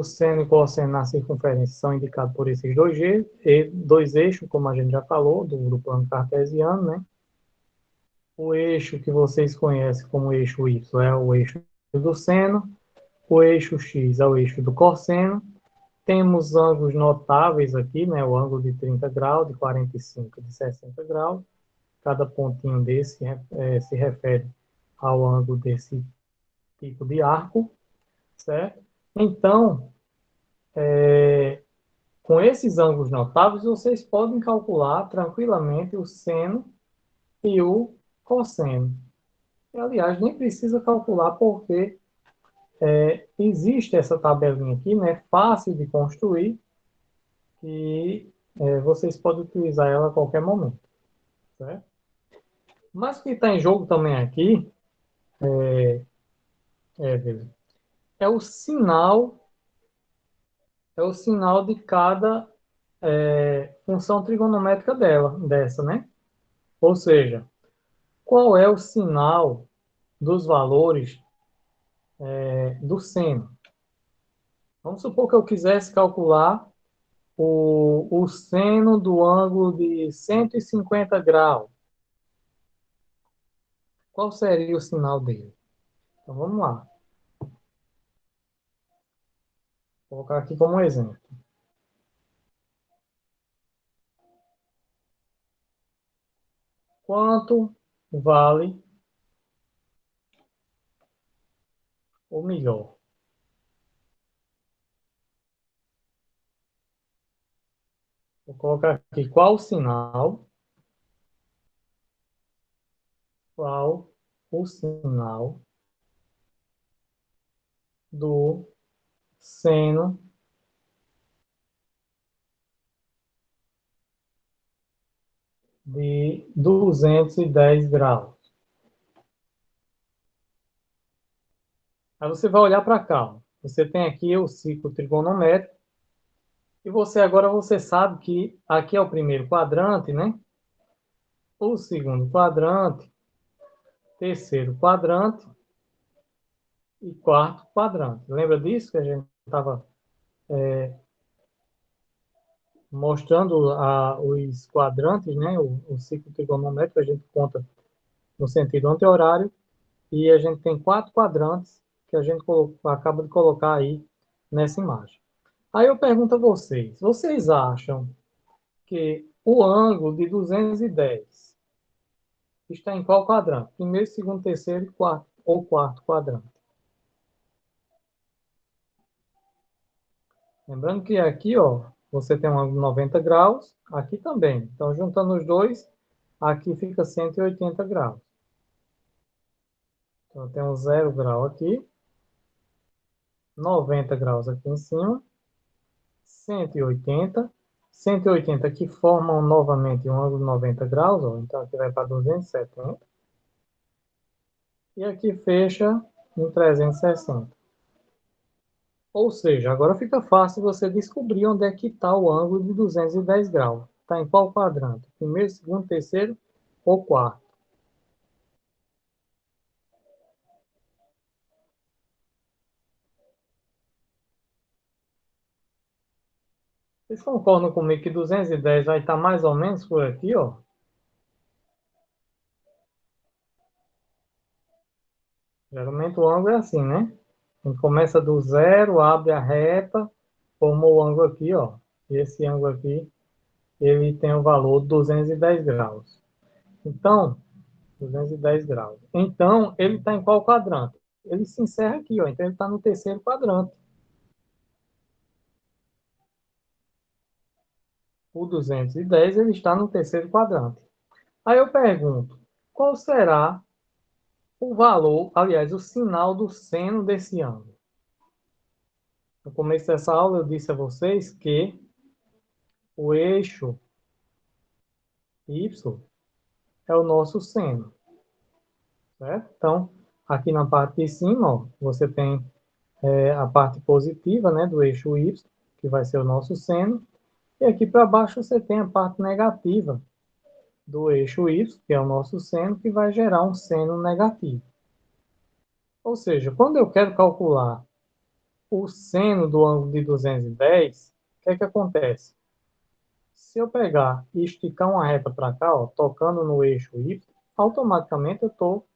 seno e cosseno na circunferência são indicados por esses dois eixos, como a gente já falou, do plano cartesiano, né? O eixo que vocês conhecem como eixo Y é o eixo do seno, o eixo X é o eixo do cosseno. Temos ângulos notáveis aqui, né? O ângulo de 30 graus, de 45, de 60 graus. Cada pontinho desse se refere ao ângulo desse tipo de arco, certo? Então, com esses ângulos notáveis, vocês podem calcular tranquilamente o seno e o cosseno. E, aliás, nem precisa calcular porque existe essa tabelinha aqui, né, fácil de construir, e vocês podem utilizar ela a qualquer momento, certo? Mas o que está em jogo também aqui é, é o sinal de cada função trigonométrica dessa, né? Ou seja, qual é o sinal dos valores do seno? Vamos supor que eu quisesse calcular o seno do ângulo de 150 graus. Qual seria o sinal dele? Então vamos lá. Vou colocar aqui como exemplo. Quanto vale, ou melhor, vou colocar aqui qual o sinal do seno de 210 graus. Aí você vai olhar para cá. Ó. Você tem aqui o ciclo trigonométrico. E você sabe que aqui é o primeiro quadrante, né? O segundo quadrante, terceiro quadrante e quarto quadrante. Lembra disso que a gente estava mostrando os quadrantes, né? O ciclo trigonométrico a gente conta no sentido anti-horário e a gente tem 4 quadrantes que a gente acaba de colocar aí nessa imagem. Aí eu pergunto a vocês acham que o ângulo de 210 está em qual quadrante? Primeiro, segundo, terceiro e quarto, ou quarto quadrante. Lembrando que aqui, ó, você tem um ângulo de 90 graus, aqui também. Então, juntando os dois, aqui fica 180 graus. Então, eu tenho 0 grau aqui, 90 graus aqui em cima, 180. 180 que formam novamente um ângulo de 90 graus, ó, então aqui vai para 270. E aqui fecha em 360. Ou seja, agora fica fácil você descobrir onde é que está o ângulo de 210 graus. Está em qual quadrante? Primeiro, segundo, terceiro ou quarto? Vocês concordam comigo que 210 vai estar mais ou menos por aqui, ó? Geralmente o ângulo é assim, né? A gente começa do zero, abre a reta, forma o ângulo aqui, ó. E esse ângulo aqui, ele tem o valor de 210 graus. Então, 210 graus. Então, ele está em qual quadrante? Ele se encerra aqui, ó. Então, ele está no terceiro quadrante. O 210 ele está no terceiro quadrante. Aí eu pergunto, qual será o valor, aliás, o sinal do seno desse ângulo? No começo dessa aula eu disse a vocês que o eixo Y é o nosso seno, certo? Então, aqui na parte de cima, ó, você tem a parte positiva, né, do eixo Y, que vai ser o nosso seno, e aqui para baixo você tem a parte negativa do eixo Y, que é o nosso seno, que vai gerar um seno negativo. Ou seja, quando eu quero calcular o seno do ângulo de 210, o que é que acontece? Se eu pegar e esticar uma reta para cá, ó, tocando no eixo Y, automaticamente eu estou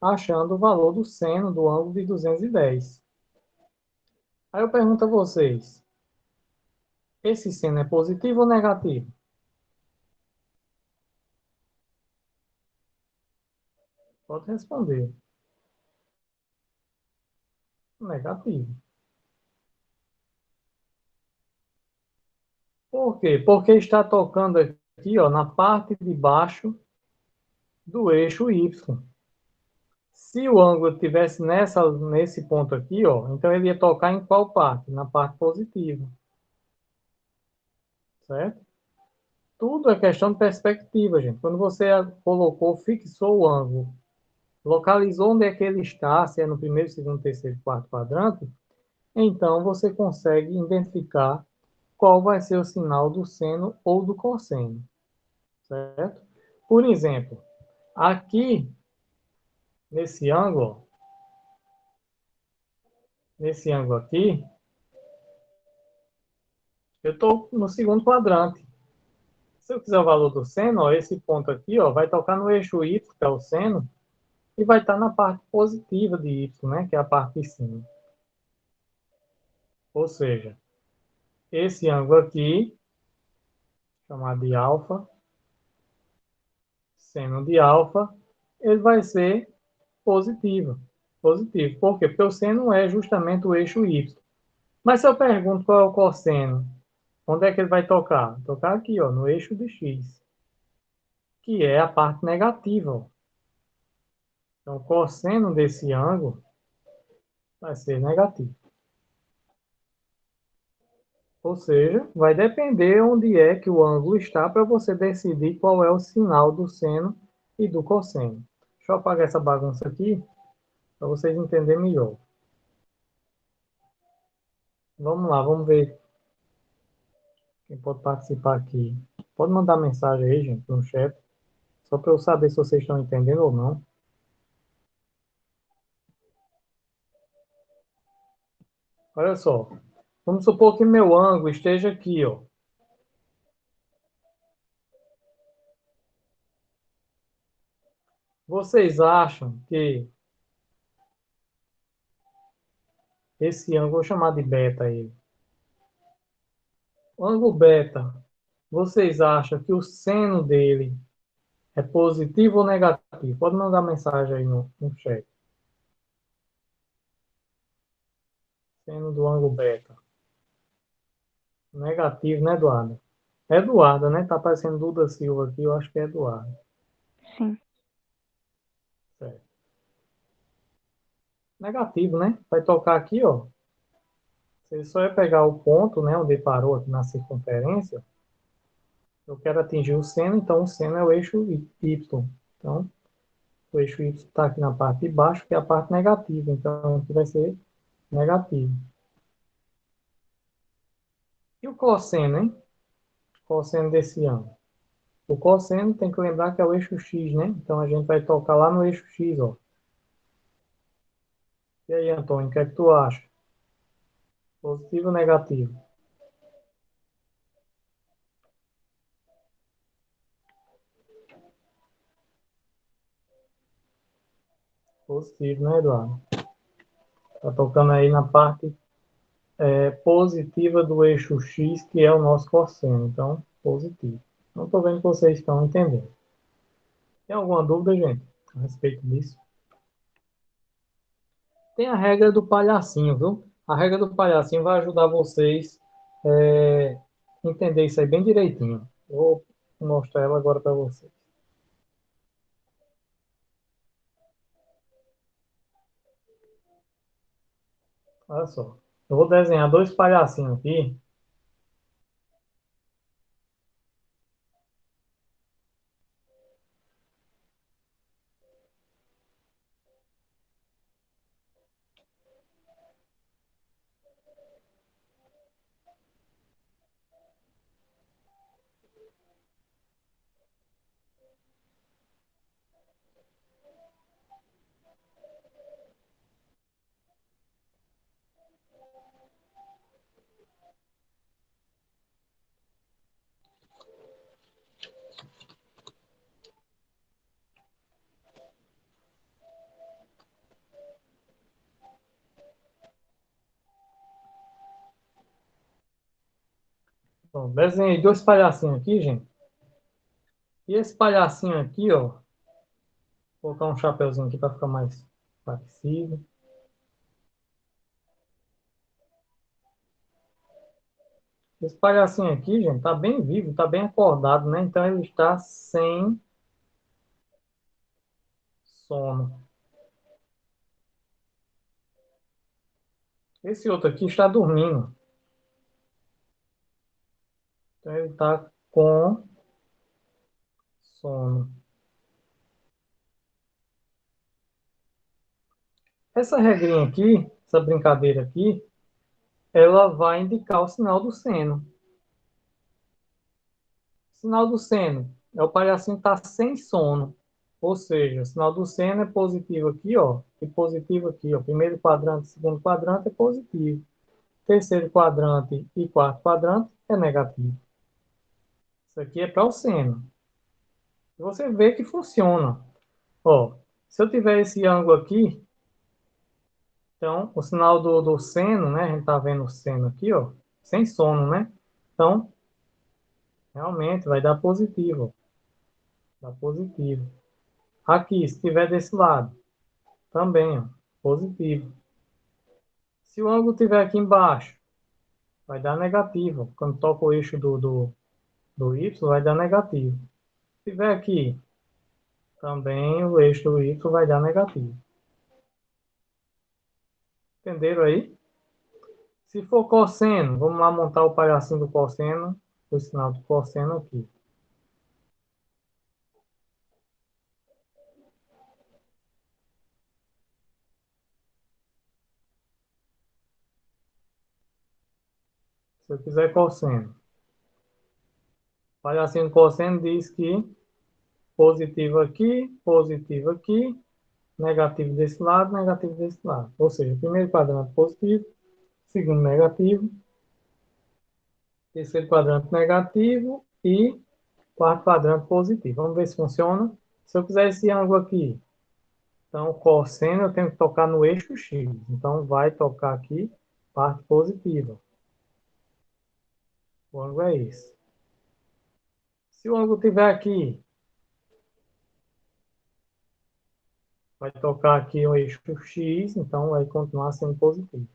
achando o valor do seno do ângulo de 210. Aí eu pergunto a vocês, esse seno é positivo ou negativo? Pode responder. Negativo. Por quê? Porque está tocando aqui, ó, na parte de baixo do eixo Y. Se o ângulo estivesse nesse ponto aqui, ó, então ele ia tocar em qual parte? Na parte positiva, certo? Tudo é questão de perspectiva, gente. Quando você colocou, fixou o ângulo, localizou onde é que ele está, se é no primeiro, segundo, terceiro, quarto quadrante, então você consegue identificar qual vai ser o sinal do seno ou do cosseno, certo? Por exemplo, aqui nesse ângulo aqui, eu estou no segundo quadrante. Se eu quiser o valor do seno, ó, esse ponto aqui, ó, vai tocar no eixo Y, que é o seno, e vai estar na parte positiva de Y, né, que é a parte de cima. Ou seja, esse ângulo aqui, chamado de alfa, seno de alfa, ele vai ser positivo. Positivo. Por quê? Porque o seno é justamente o eixo Y. Mas se eu pergunto qual é o cosseno, onde é que ele vai tocar? Tocar aqui, ó, no eixo de X, que é a parte negativa. Ó. Então, o cosseno desse ângulo vai ser negativo. Ou seja, vai depender onde é que o ângulo está para você decidir qual é o sinal do seno e do cosseno. Deixa eu apagar essa bagunça aqui para vocês entenderem melhor. Vamos lá, vamos ver quem pode participar aqui. Pode mandar mensagem aí, gente, no chat, só para eu saber se vocês estão entendendo ou não. Olha só, vamos supor que meu ângulo esteja aqui, ó. Vocês acham que esse ângulo, vou chamar de beta ele. O ângulo beta, vocês acham que o seno dele é positivo ou negativo? Pode mandar mensagem aí no chat. Seno do ângulo beta. Negativo, né, Eduardo? É Eduardo, né? Tá aparecendo Duda Silva aqui, eu acho que é Eduardo. Sim. Certo. Negativo, né? Vai tocar aqui, ó. Você só vai pegar o ponto, né, onde ele parou aqui na circunferência. Eu quero atingir o seno, então o seno é o eixo Y. Então, o eixo Y está aqui na parte de baixo, que é a parte negativa. Então, aqui vai ser negativo. E o cosseno, hein? Cosseno desse ângulo. O cosseno tem que lembrar que é o eixo X, né? Então, a gente vai tocar lá no eixo X, ó. E aí, Antônio, o que é que tu acha? Positivo ou negativo? Positivo, né, Eduardo? Tá tocando aí na parte positiva do eixo X, que é o nosso cosseno. Então, positivo. Não estou vendo que vocês estão entendendo. Tem alguma dúvida, gente, a respeito disso? Tem a regra do palhacinho, viu? A regra do palhacinho vai ajudar vocês a entender isso aí bem direitinho. Vou mostrar ela agora para vocês. Olha só. Eu vou desenhar dois palhacinhos aqui. Bom, desenhei dois palhacinhos aqui, gente. E esse palhacinho aqui, ó, vou colocar um chapeuzinho aqui para ficar mais parecido. Esse palhacinho aqui, gente, tá bem vivo, tá bem acordado, né? Então ele está sem sono. Esse outro aqui está dormindo. Então ele está com sono. Essa regrinha aqui, essa brincadeira aqui, ela vai indicar o sinal do seno. Sinal do seno é o palhacinho que está sem sono. Ou seja, o sinal do seno é positivo aqui, ó, e positivo aqui, ó. Primeiro quadrante, segundo quadrante é positivo. Terceiro quadrante e quarto quadrante é negativo. Isso aqui é para o seno. E você vê que funciona. Ó, se eu tiver esse ângulo aqui, então o sinal do seno, né? A gente está vendo o seno aqui, ó, sem sono, né? Então, realmente vai dar positivo. Dá positivo. Aqui, se estiver desse lado, também, ó, positivo. Se o ângulo estiver aqui embaixo, vai dar negativo. Quando toca o eixo do Y, vai dar negativo. Se estiver aqui, também o eixo do Y vai dar negativo. Entenderam aí? Se for cosseno, vamos lá montar o palhacinho do cosseno, o sinal do cosseno aqui. Se eu quiser cosseno. O palhacinho do cosseno diz que positivo aqui, negativo desse lado, negativo desse lado. Ou seja, primeiro quadrante positivo, segundo negativo, terceiro quadrante negativo e quarto quadrante positivo. Vamos ver se funciona. Se eu quiser esse ângulo aqui, então cosseno eu tenho que tocar no eixo X. Então vai tocar aqui, parte positiva. O ângulo é esse. Se o ângulo estiver aqui, vai tocar aqui o eixo X, então vai continuar sendo positivo.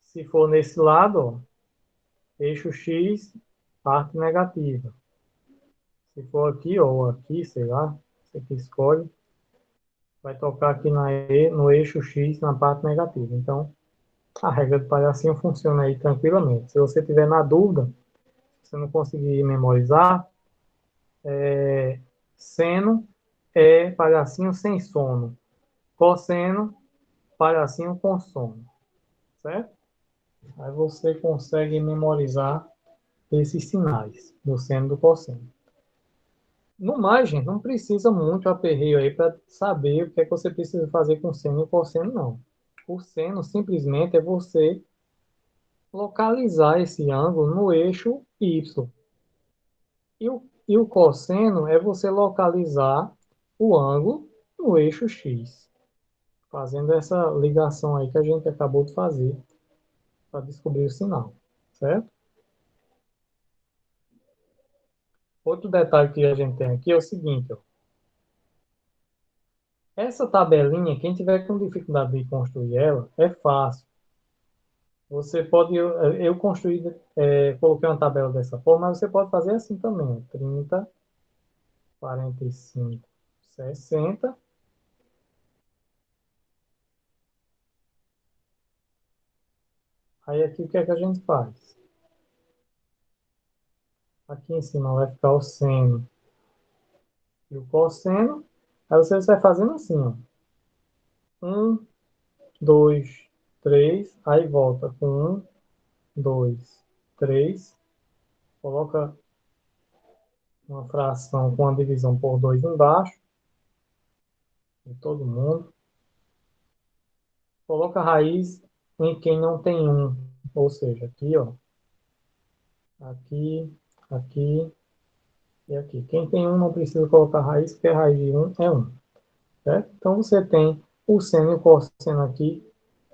Se for nesse lado, ó, eixo X, parte negativa. Se for aqui ou aqui, sei lá, você que escolhe, vai tocar aqui no eixo X, na parte negativa. Então, a regra do palhacinho funciona aí tranquilamente. Se você tiver na dúvida, se você não conseguir memorizar, seno é palhacinho sem sono. Cosseno, palhacinho com sono. Certo? Aí você consegue memorizar esses sinais do seno e do cosseno. No mais, gente, não precisa muito aperreio aí para saber o que é que você precisa fazer com seno e cosseno, não. O seno simplesmente é você localizar esse ângulo no eixo Y. E o cosseno é você localizar o ângulo no eixo X. Fazendo essa ligação aí que a gente acabou de fazer para descobrir o sinal. Certo? Outro detalhe que a gente tem aqui é o seguinte, ó. Essa tabelinha, quem tiver com dificuldade de construir ela, é fácil. Você pode, eu construí, coloquei uma tabela dessa forma, mas você pode fazer assim também, 30, 45, 60. Aí aqui o que é que a gente faz? Aqui em cima vai ficar o seno e o cosseno. Aí você vai fazendo assim, ó. 1, 2, 3, aí volta com 1, 2, 3. Coloca uma fração com a divisão por 2 embaixo, de todo mundo. Coloca a raiz em quem não tem um, ou seja, aqui, ó, aqui, aqui e aqui. Quem tem um não precisa colocar raiz, porque a raiz de um é um, certo? Então você tem o seno e o cosseno aqui,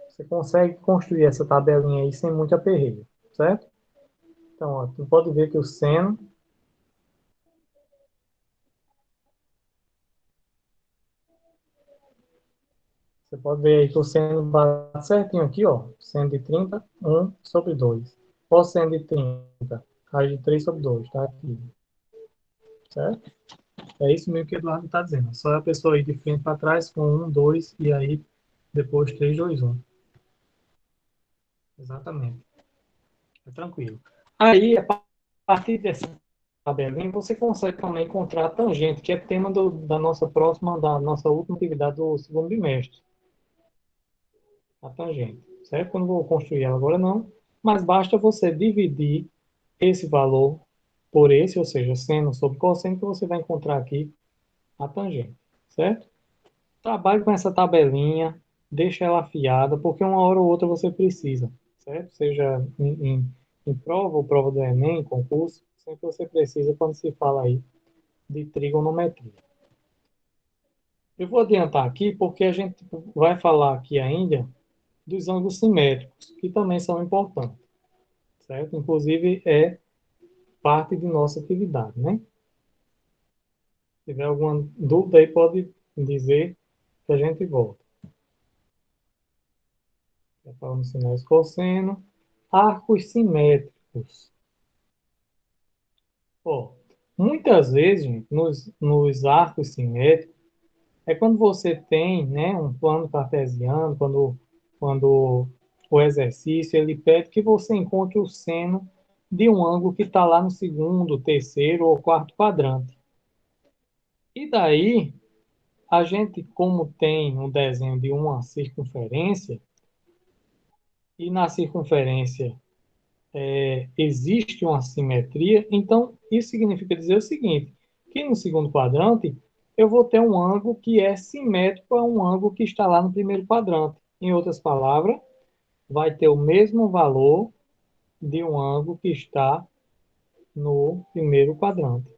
você consegue construir essa tabelinha aí sem muito aperreio, certo? Então, ó, tu pode ver que o seno, você pode ver aí que o seno bate certinho aqui, ó. Seno de 30, 1/2. Qual seno de 30? Raiz de 3 sobre 2, tá aqui. Certo? É isso mesmo que o Eduardo está dizendo. Só a pessoa ir de frente para trás com 1, 2 e aí depois 3, 2, 1. Exatamente. É tranquilo. Aí, a partir dessa tabelinha, você consegue também encontrar a tangente, que é tema da nossa última atividade do segundo bimestre. A tangente, certo? Eu não vou construir ela agora não, mas basta você dividir esse valor por esse, ou seja, seno sobre cosseno, que você vai encontrar aqui a tangente, certo? Trabalhe com essa tabelinha, deixa ela afiada, porque uma hora ou outra você precisa, certo? Seja em prova ou prova do Enem, concurso, sempre você precisa quando se fala aí de trigonometria. Eu vou adiantar aqui porque a gente vai falar aqui ainda dos ângulos simétricos, que também são importantes, certo? Inclusive é parte de nossa atividade, né? Se tiver alguma dúvida aí, pode dizer que a gente volta. Já falamos sinais cosseno, arcos simétricos. Ó, muitas vezes, gente, nos arcos simétricos, é quando você tem, né, um plano cartesiano, quando o exercício ele pede que você encontre o seno de um ângulo que está lá no segundo, terceiro ou quarto quadrante. E daí, a gente, como tem um desenho de uma circunferência, e na circunferência existe uma simetria, então isso significa dizer o seguinte, que no segundo quadrante eu vou ter um ângulo que é simétrico a um ângulo que está lá no primeiro quadrante. Em outras palavras, vai ter o mesmo valor de um ângulo que está no primeiro quadrante.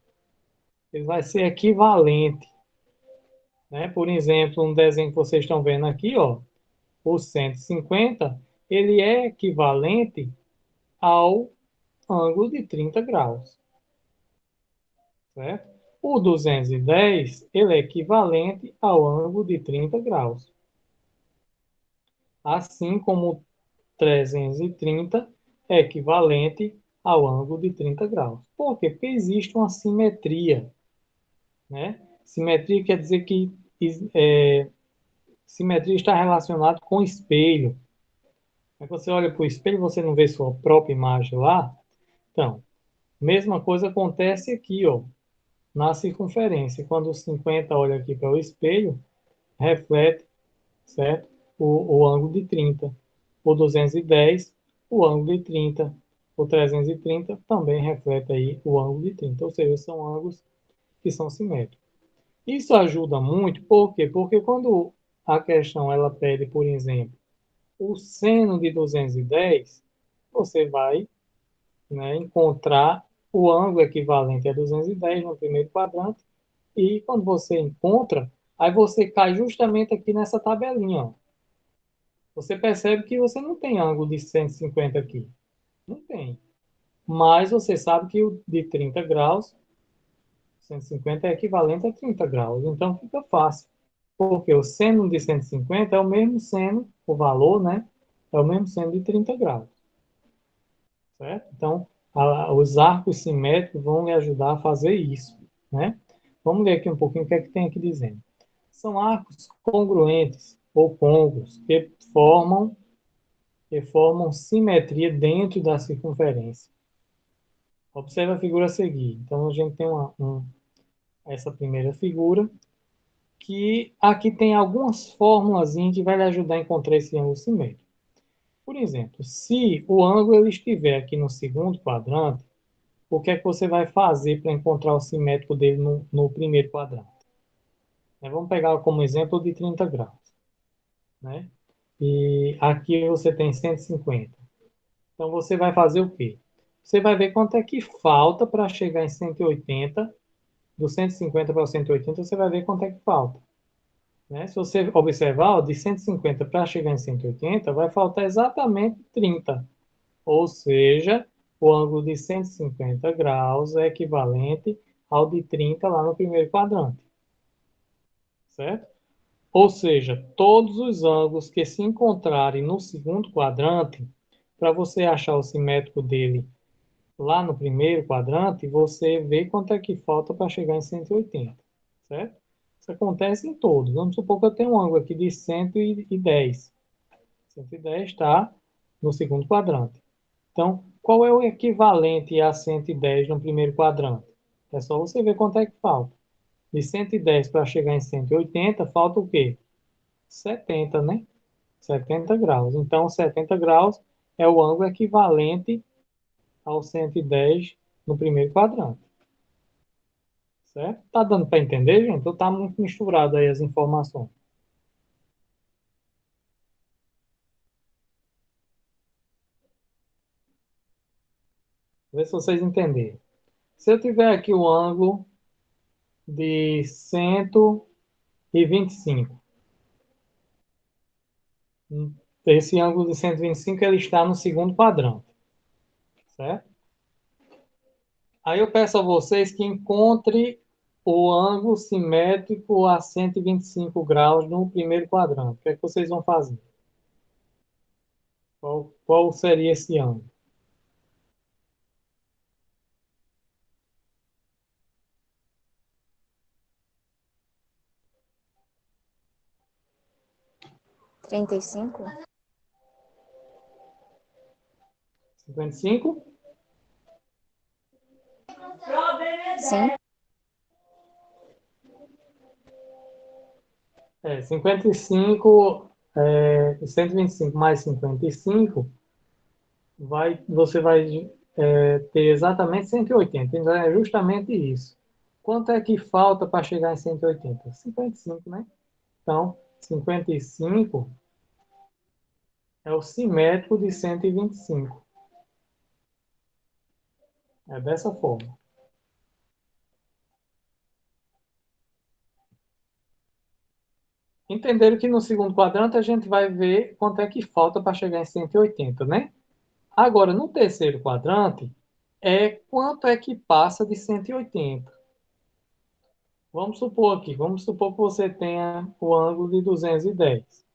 Ele vai ser equivalente, né? Por exemplo, um desenho que vocês estão vendo aqui, ó, o 150, ele é equivalente ao ângulo de 30 graus, certo? O 210, ele é equivalente ao ângulo de 30 graus. Assim como o 330 é equivalente ao ângulo de 30 graus. Por quê? Porque existe uma simetria, né? Simetria quer dizer que simetria está relacionada com espelho. Quando você olha para o espelho, você não vê sua própria imagem lá. Então, mesma coisa acontece aqui, ó, na circunferência. Quando o 50 olha aqui para o espelho, reflete, certo? O ângulo de 30. O 210, o ângulo de 30. O 330 também reflete aí o ângulo de 30. Ou seja, são ângulos que são simétricos. Isso ajuda muito, por quê? Porque quando a questão ela pede, por exemplo, o seno de 210, você vai, né, encontrar o ângulo equivalente a 210 no primeiro quadrante, e quando você encontra, aí você cai justamente aqui nessa tabelinha, ó. Você percebe que você não tem ângulo de 150 aqui. Não tem. Mas você sabe que o de 30 graus, 150 é equivalente a 30 graus. Então fica fácil. Porque o seno de 150 é o mesmo seno, o valor, né? É o mesmo seno de 30 graus. Certo? Então, os arcos simétricos vão lhe ajudar a fazer isso, né? Vamos ler aqui um pouquinho o que é que tem aqui dizendo. São arcos congruentes ou côncavos que formam simetria dentro da circunferência. Observe a figura a seguir. Então, a gente tem essa primeira figura, que aqui tem algumas fórmulas que vai lhe ajudar a encontrar esse ângulo simétrico. Por exemplo, se o ângulo ele estiver aqui no segundo quadrante, o que é que você vai fazer para encontrar o simétrico dele no primeiro quadrante? Vamos pegar como exemplo de 30 graus, né? E aqui você tem 150. Então, você vai fazer o quê? Você vai ver quanto é que falta para chegar em 180. Do 150 para o 180, você vai ver quanto é que falta, né? Se você observar, ó, de 150 para chegar em 180, vai faltar exatamente 30. Ou seja, o ângulo de 150 graus é equivalente ao de 30 lá no primeiro quadrante, certo? Ou seja, todos os ângulos que se encontrarem no segundo quadrante, para você achar o simétrico dele lá no primeiro quadrante, você vê quanto é que falta para chegar em 180, certo? Isso acontece em todos. Vamos supor que eu tenho um ângulo aqui de 110. 110 está no segundo quadrante. Então, qual é o equivalente a 110 no primeiro quadrante? É só você ver quanto é que falta. De 110 para chegar em 180, falta o quê? 70, né? 70 graus. Então, 70 graus é o ângulo equivalente ao 110 no primeiro quadrante. Certo? Tá dando para entender, gente? Ou tá muito misturado aí as informações? Vê se vocês entenderem. Se eu tiver aqui o ângulo de 125, esse ângulo de 125 ele está no segundo quadrante, certo? Aí eu peço a vocês que encontrem o ângulo simétrico a 125 graus no primeiro quadrante. O que é que vocês vão fazer? Qual seria esse ângulo? 35? 55? Sim. 55, 125 mais 55, você vai ter exatamente 180. Então, é justamente isso. Quanto é que falta para chegar em 180? 55, né? Então, 55 é o simétrico de 125. É dessa forma. Entenderam que no segundo quadrante a gente vai ver quanto é que falta para chegar em 180, né? Agora, no terceiro quadrante, é quanto é que passa de 180. Vamos supor que você tenha o ângulo de 210.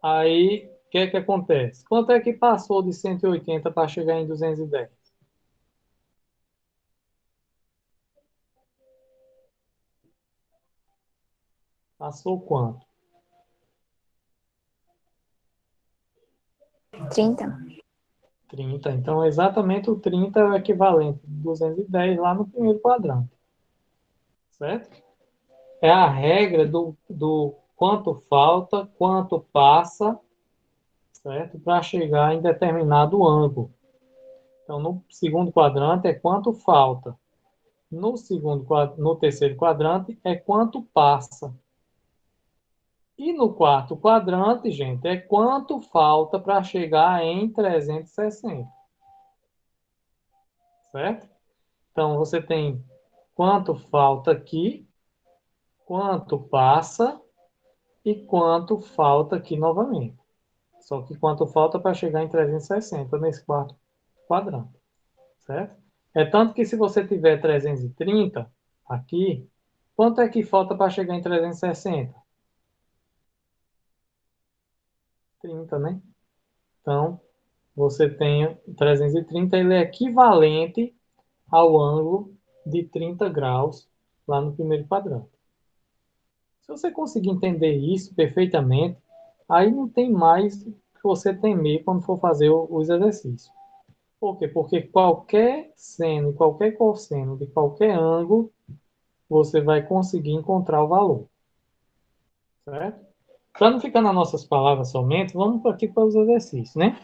Aí, o que é que acontece? Quanto é que passou de 180 para chegar em 210? Passou quanto? 30? 30. Então, exatamente o 30 é o equivalente de 210 lá no primeiro quadrante, certo? É a regra do quanto falta, quanto passa, certo? Para chegar em determinado ângulo. Então, no segundo quadrante é quanto falta. No terceiro quadrante é quanto passa. E no quarto quadrante, gente, é quanto falta para chegar em 360, certo? Então, você tem quanto falta aqui, quanto passa e quanto falta aqui novamente. Só que quanto falta para chegar em 360 nesse quarto quadrante, certo? É tanto que se você tiver 330 aqui, quanto é que falta para chegar em 360? 30, né? Então, você tem 330, ele é equivalente ao ângulo de 30 graus lá no primeiro quadrante. Se você conseguir entender isso perfeitamente, aí não tem mais que você temer quando for fazer os exercícios. Por quê? Porque qualquer seno e qualquer cosseno de qualquer ângulo, você vai conseguir encontrar o valor, certo? Para não ficar nas nossas palavras somente, vamos aqui para os exercícios, né?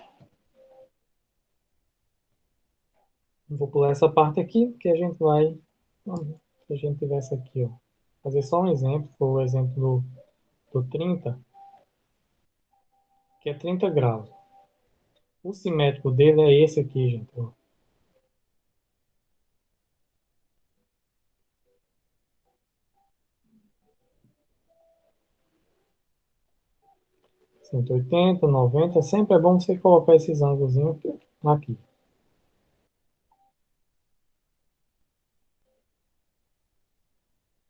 Vou pular essa parte aqui, que a gente vai. Se a gente tivesse aqui, ó, fazer só um exemplo, foi o exemplo do 30, que é 30 graus. O simétrico dele é esse aqui, gente. Ó. Cento e oitenta, 90, sempre é bom você colocar esses ângulos aqui.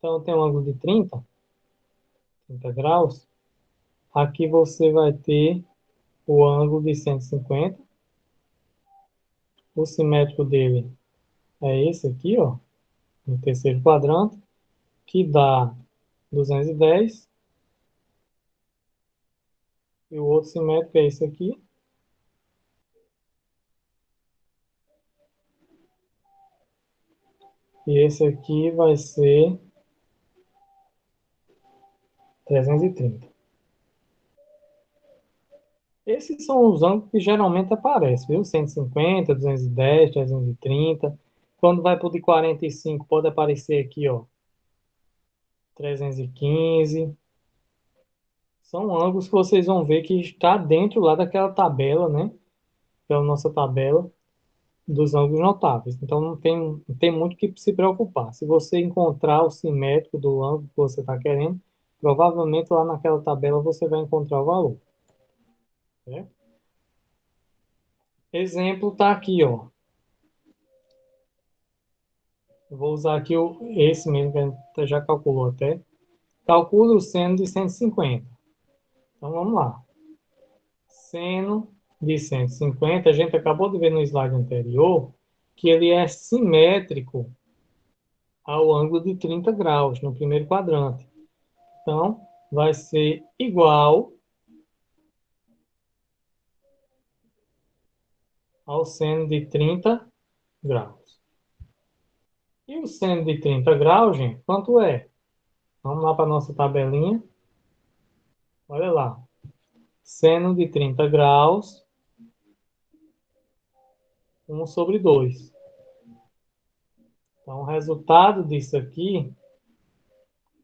Então, tem um ângulo de 30 graus. Aqui você vai ter o ângulo de 150. O simétrico dele é esse aqui, ó, no terceiro quadrante, que dá 210. E o outro simétrico é esse aqui. E esse aqui vai ser 330. Esses são os ângulos que geralmente aparecem, viu? 150, 210, 330. Quando vai para o de 45, pode aparecer aqui, ó, 315. São ângulos que vocês vão ver que está dentro lá daquela tabela, né? Que é a nossa tabela dos ângulos notáveis. Então não tem muito que se preocupar. Se você encontrar o simétrico do ângulo que você está querendo, provavelmente lá naquela tabela você vai encontrar o valor. Né? Exemplo está aqui, ó. Eu vou usar aqui esse mesmo que a gente já calculou até. Calcule o seno de 150. Então vamos lá. Seno de 150, a gente acabou de ver no slide anterior que ele é simétrico ao ângulo de 30 graus no primeiro quadrante. Então, vai ser igual ao seno de 30 graus. E o seno de 30 graus, gente, quanto é? Vamos lá para a nossa tabelinha. Olha lá. Seno de 30 graus, 1/2. Então, o resultado disso aqui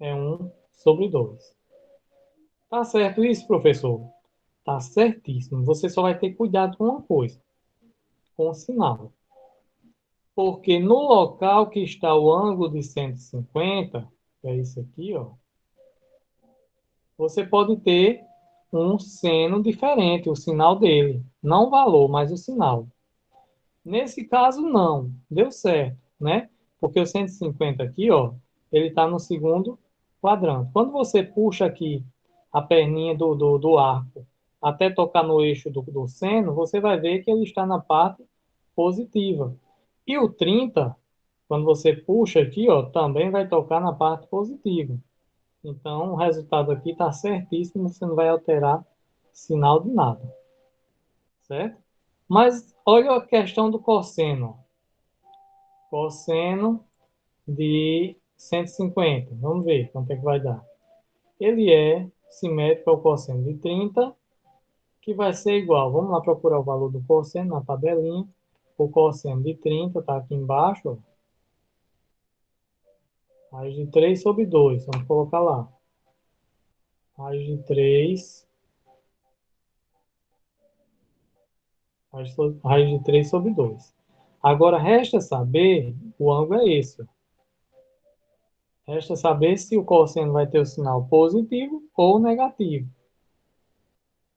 é 1/2. Tá certo isso, professor? Tá certíssimo. Você só vai ter cuidado com uma coisa, com o sinal. Porque no local que está o ângulo de 150, que é isso aqui, ó, você pode ter um seno diferente, o sinal dele. Não o valor, mas o sinal. Nesse caso, não. Deu certo, né? Porque o 150 aqui, ó, ele está no segundo quadrante. Quando você puxa aqui a perninha do arco até tocar no eixo do seno, você vai ver que ele está na parte positiva. E o 30, quando você puxa aqui, ó, também vai tocar na parte positiva. Então, o resultado aqui está certíssimo, você não vai alterar sinal de nada, certo? Mas olha a questão do cosseno. Cosseno de 150. Vamos ver quanto é que vai dar. Ele é simétrico ao cosseno de 30, que vai ser igual. Vamos lá procurar o valor do cosseno na tabelinha. O cosseno de 30 está aqui embaixo, ó. Raiz de 3/2. Vamos colocar lá. Raiz de 3. Raiz de 3/2. Agora, resta saber, o ângulo é esse. Resta saber se o cosseno vai ter o sinal positivo ou negativo.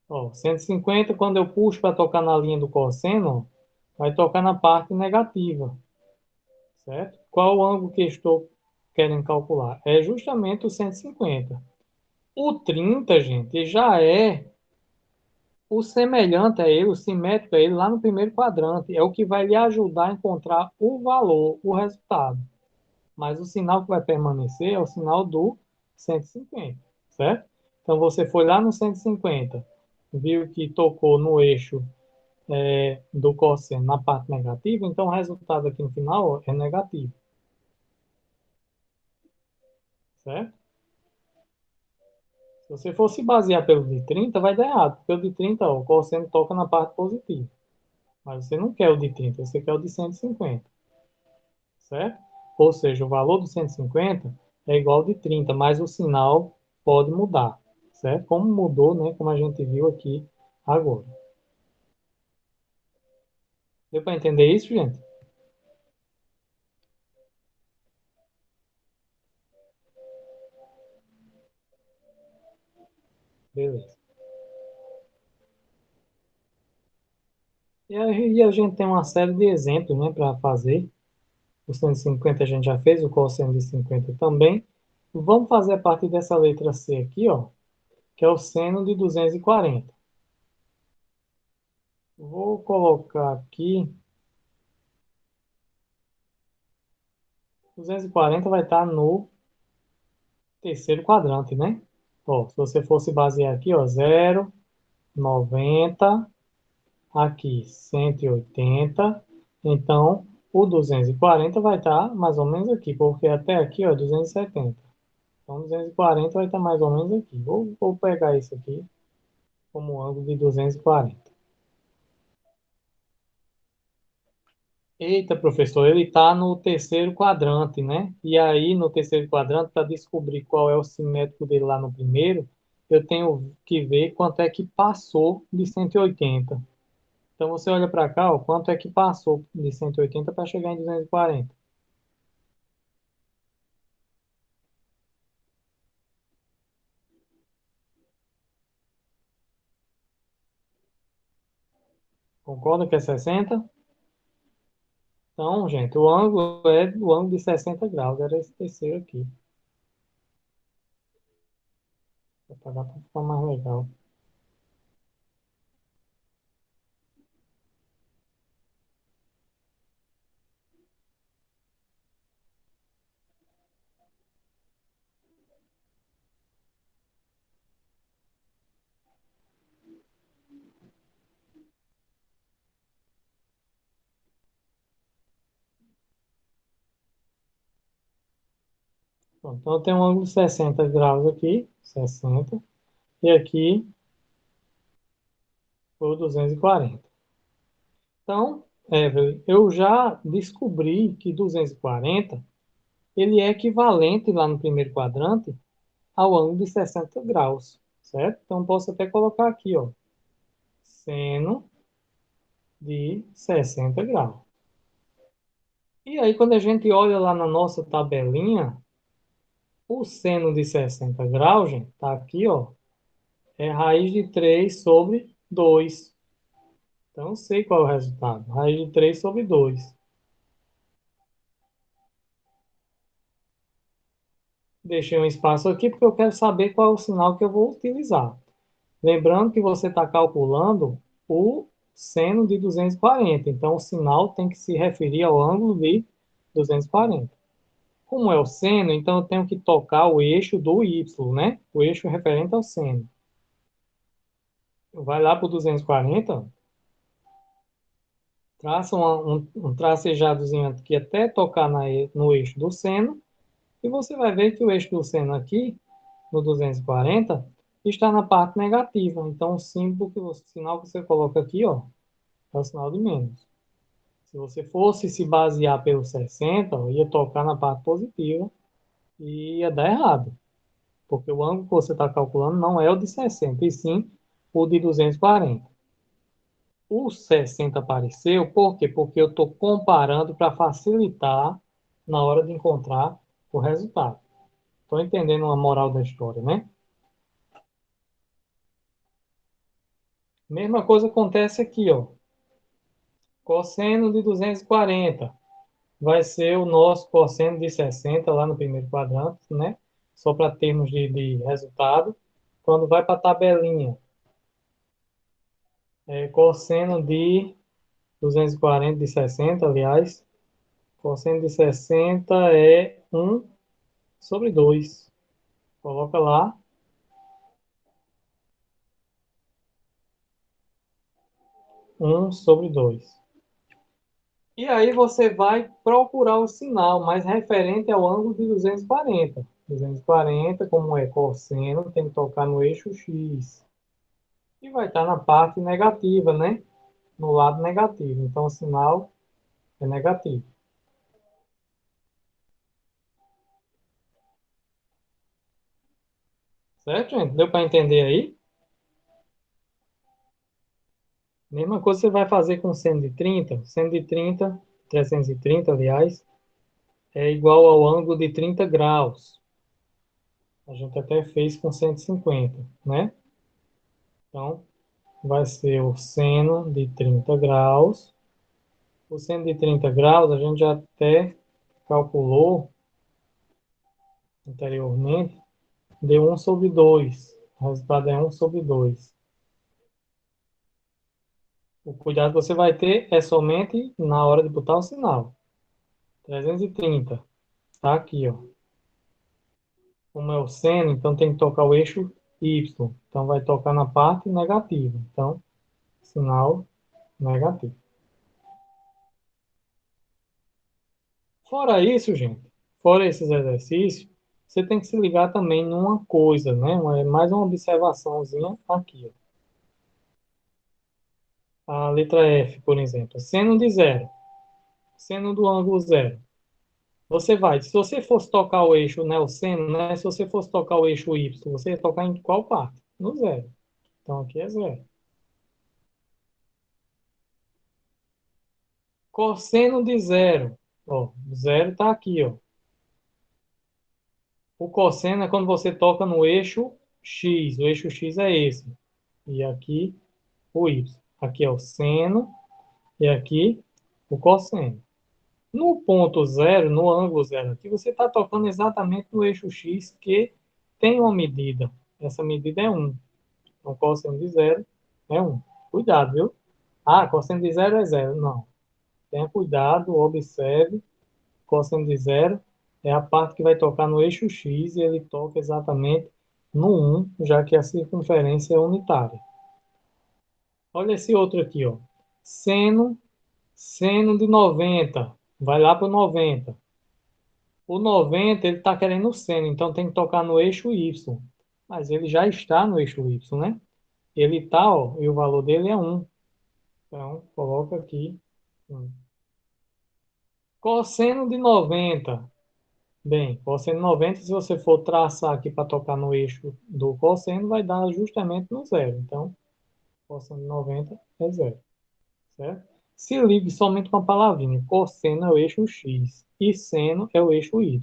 Ó, 150, quando eu puxo para tocar na linha do cosseno, vai tocar na parte negativa, certo? Qual o ângulo que estou querendo calcular? É justamente o 150. O 30, gente, já é o semelhante a ele, o simétrico a ele, lá no primeiro quadrante. É o que vai lhe ajudar a encontrar o valor, o resultado. Mas o sinal que vai permanecer é o sinal do 150, certo? Então, você foi lá no 150, viu que tocou no eixo do cosseno na parte negativa, então o resultado aqui no final ó, é negativo, certo? Se você for se basear pelo de 30, vai dar errado, porque o de 30, ó, o cosseno toca na parte positiva. Mas você não quer o de 30, você quer o de 150, certo? Ou seja, o valor do 150 é igual ao de 30, mas o sinal pode mudar, certo? Como mudou, né? Como a gente viu aqui agora. Deu para entender isso, gente? Beleza. E aí a gente tem uma série de exemplos, né, para fazer. O 150 a gente já fez, o cosseno de 50 também. vamos fazer a partir dessa letra C aqui, ó, que é o seno de 240. Vou colocar aqui, 240 vai estar no terceiro quadrante, né? Ó, se você fosse basear aqui, ó, 0, 90, aqui 180, então o 240 vai estar mais ou menos aqui, porque até aqui, ó, 270. Então 240 vai estar mais ou menos aqui. Vou pegar isso aqui como ângulo de 240. Eita, professor, ele está no terceiro quadrante, né? E aí, no terceiro quadrante, para descobrir qual é o simétrico dele lá no primeiro, eu tenho que ver quanto é que passou de 180. Então, você olha para cá, ó, quanto é que passou de 180 para chegar em 240. Concorda que é 60? Então, gente, o ângulo é o ângulo de 60 graus, era esse terceiro aqui. Para ficar mais legal. Bom, então, eu tenho um ângulo de 60 graus aqui, 60, e aqui por 240. Então, Evelyn, eu já descobri que 240 ele é equivalente lá no primeiro quadrante ao ângulo de 60 graus, certo? Então, posso até colocar aqui, ó, seno de 60 graus. E aí, quando a gente olha lá na nossa tabelinha, o seno de 60 graus, gente, tá aqui, ó, é raiz de 3 sobre 2. Então, eu sei qual é o resultado. Raiz de 3 sobre 2. Deixei um espaço aqui porque eu quero saber qual é o sinal que eu vou utilizar. Lembrando que você está calculando o seno de 240. Então, o sinal tem que se referir ao ângulo de 240. Como é o seno, então eu tenho que tocar o eixo do y, né? O eixo referente ao seno. Vai lá para o 240, traça um tracejadozinho aqui até tocar no eixo do seno, e você vai ver que o eixo do seno aqui, no 240, está na parte negativa. Então, o sinal que você coloca aqui, ó, é o sinal de menos. Se você fosse se basear pelo 60, ó, ia tocar na parte positiva e ia dar errado. Porque o ângulo que você está calculando não é o de 60, e sim o de 240. O 60 apareceu, por quê? Porque eu estou comparando para facilitar na hora de encontrar o resultado. Estou entendendo a moral da história, né? Mesma coisa acontece aqui, ó. Cosseno de 240 vai ser o nosso cosseno de 60 lá no primeiro quadrante, né? Só para termos de resultado. Quando vai para a tabelinha, cosseno de 240 de 60, aliás, cosseno de 60 é 1/2. Coloca lá, 1/2. E aí você vai procurar o sinal mais referente ao ângulo de 240. 240, como é cosseno, tem que tocar no eixo X. E vai estar na parte negativa, né? No lado negativo. Então, o sinal é negativo. Certo, gente? Deu para entender aí? Mesma coisa você vai fazer com seno de 30. Seno de 30, 330, aliás, é igual ao ângulo de 30 graus. A gente até fez com 150, né? Então, vai ser o seno de 30 graus. O seno de 30 graus, a gente já até calculou anteriormente, deu 1/2. O resultado é 1/2. O cuidado que você vai ter é somente na hora de botar o sinal. 330. Tá aqui, ó. Como é o seno, então tem que tocar o eixo Y. Então vai tocar na parte negativa. Então, sinal negativo. Fora isso, gente, fora esses exercícios, você tem que se ligar também numa coisa, né? Mais uma observaçãozinha aqui, ó. A letra F, por exemplo, seno de zero, seno do ângulo zero. Você vai, se você fosse tocar o eixo, né, o seno, né? Se você fosse tocar o eixo Y, você ia tocar em qual parte? No zero. Então aqui é zero. Cosseno de zero. Ó, zero está aqui, ó. O cosseno é quando você toca no eixo X. O eixo X é esse. E aqui o Y. Aqui é o seno e aqui o cosseno. No ponto zero, no ângulo zero aqui, você está tocando exatamente no eixo X que tem uma medida. Essa medida é 1. Então, cosseno de zero é 1. Cuidado, viu? Ah, cosseno de zero é zero. Não. Tenha cuidado, observe. Cosseno de zero é a parte que vai tocar no eixo X e ele toca exatamente no 1, já que a circunferência é unitária. Olha esse outro aqui, ó. Seno de 90. Vai lá para o 90. O 90, ele está querendo o seno, então tem que tocar no eixo Y. Mas ele já está no eixo Y, né? Ele está, ó, e o valor dele é 1. Então, coloca aqui 1. Cosseno de 90. Bem, cosseno de 90, se você for traçar aqui para tocar no eixo do cosseno, vai dar justamente no zero. Então, cosseno de 90 é zero, certo? Se ligue somente com a palavrinha. Cosseno é o eixo X e seno é o eixo Y.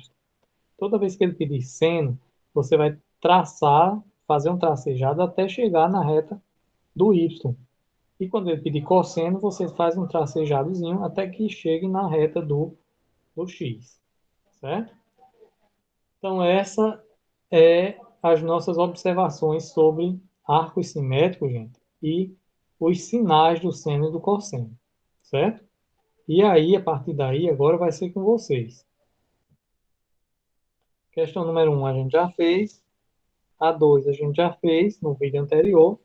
Toda vez que ele pedir seno, você vai traçar, fazer um tracejado até chegar na reta do Y. E quando ele pedir cosseno, você faz um tracejadozinho até que chegue na reta do X, certo? Então, essa é as nossas observações sobre arcos simétricos, gente, e os sinais do seno e do cosseno, certo? E aí, a partir daí, agora vai ser com vocês. Questão número 1 a gente já fez, a 2 a gente já fez no vídeo anterior,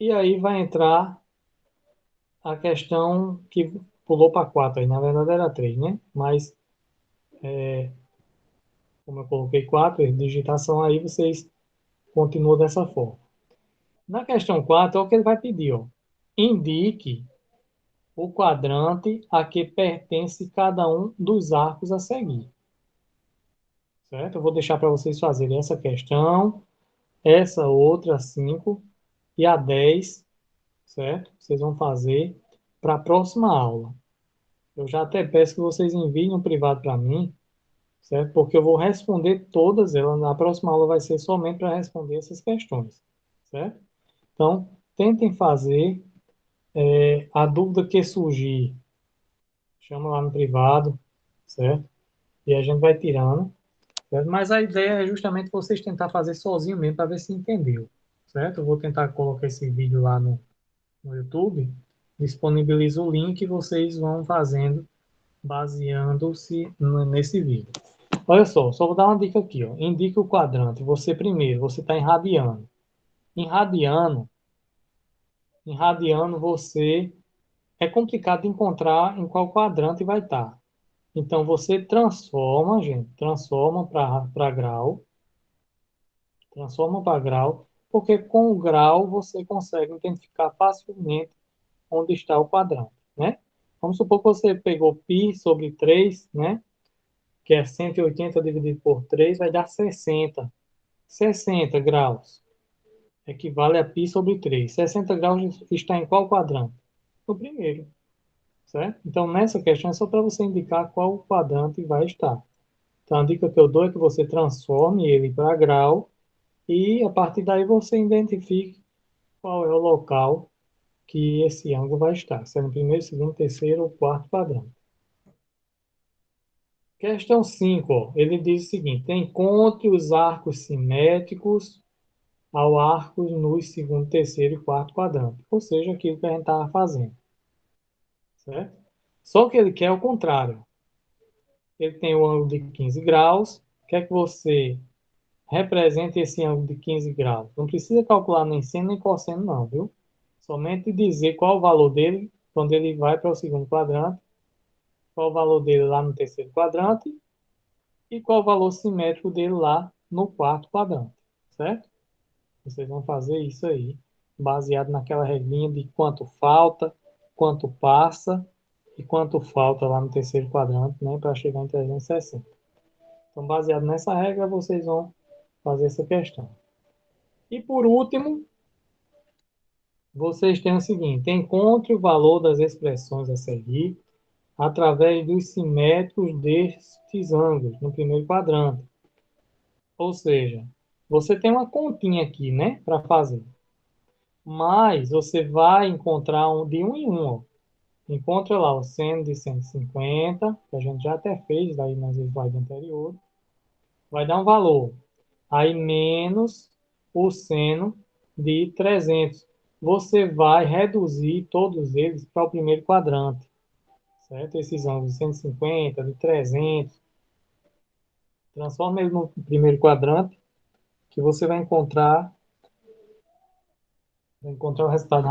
e aí vai entrar a questão que pulou para 4, aí na verdade era 3, né? Mas, como eu coloquei 4, digitação aí, vocês continuam dessa forma. Na questão 4 é o que ele vai pedir, ó. Indique o quadrante a que pertence cada um dos arcos a seguir. Certo? Eu vou deixar para vocês fazerem essa questão, essa outra, 5 e a 10, certo? Vocês vão fazer para a próxima aula. Eu já até peço que vocês enviem no privado para mim, certo? Porque eu vou responder todas elas. Na próxima aula vai ser somente para responder essas questões, certo? Então, tentem fazer. A dúvida que surgir, chama lá no privado, certo? E a gente vai tirando, certo? Mas a ideia é justamente vocês tentar fazer sozinho mesmo para ver se entendeu, certo? Eu vou tentar colocar esse vídeo lá no YouTube, disponibilizo o link e vocês vão fazendo baseando-se nesse vídeo. Olha só vou dar uma dica aqui, ó. Indique o quadrante. Você primeiro, você está em radiano. Em radiano, em radiano você é complicado de encontrar em qual quadrante vai estar. Então, você transforma, gente, transforma para grau, porque com o grau você consegue identificar facilmente onde está o quadrante, né? Vamos supor que você pegou π sobre 3, né? Que é 180 dividido por 3, vai dar 60. 60 graus equivale a π sobre 3. 60 graus está em qual quadrante? No primeiro, certo? Então, nessa questão é só para você indicar qual quadrante vai estar. Então, a dica que eu dou é que você transforme ele para grau e, a partir daí, você identifique qual é o local que esse ângulo vai estar, se é no primeiro, segundo, terceiro ou quarto quadrante. Questão 5, ó, ele diz o seguinte: encontre os arcos simétricos ao arcos nos segundo, terceiro e quarto quadrante. Ou seja, aquilo que a gente estava fazendo, certo? Só que ele quer o contrário. Ele tem o ângulo de 15 graus. Quer que você represente esse ângulo de 15 graus? Não precisa calcular nem seno nem cosseno, não, viu? Somente dizer qual o valor dele quando ele vai para o segundo quadrante, qual o valor dele lá no terceiro quadrante e qual o valor simétrico dele lá no quarto quadrante, certo? Vocês vão fazer isso aí, baseado naquela regrinha de quanto falta, quanto passa e quanto falta lá no terceiro quadrante, né, para chegar em 360. Então, baseado nessa regra, vocês vão fazer essa questão. E por último, vocês têm o seguinte: encontre o valor das expressões a seguir através dos simétricos destes ângulos no primeiro quadrante. Ou seja, você tem uma continha aqui, né, para fazer. Mas você vai encontrar de um em um. Ó. Encontra lá o seno de 150, que a gente já até fez aí nas slides anteriores. Vai dar um valor. Aí menos o seno de 300. Você vai reduzir todos eles para o primeiro quadrante. Certo? Esses ângulos de 150, de 300. Transforma ele no primeiro quadrante, que você vai encontrar o resultado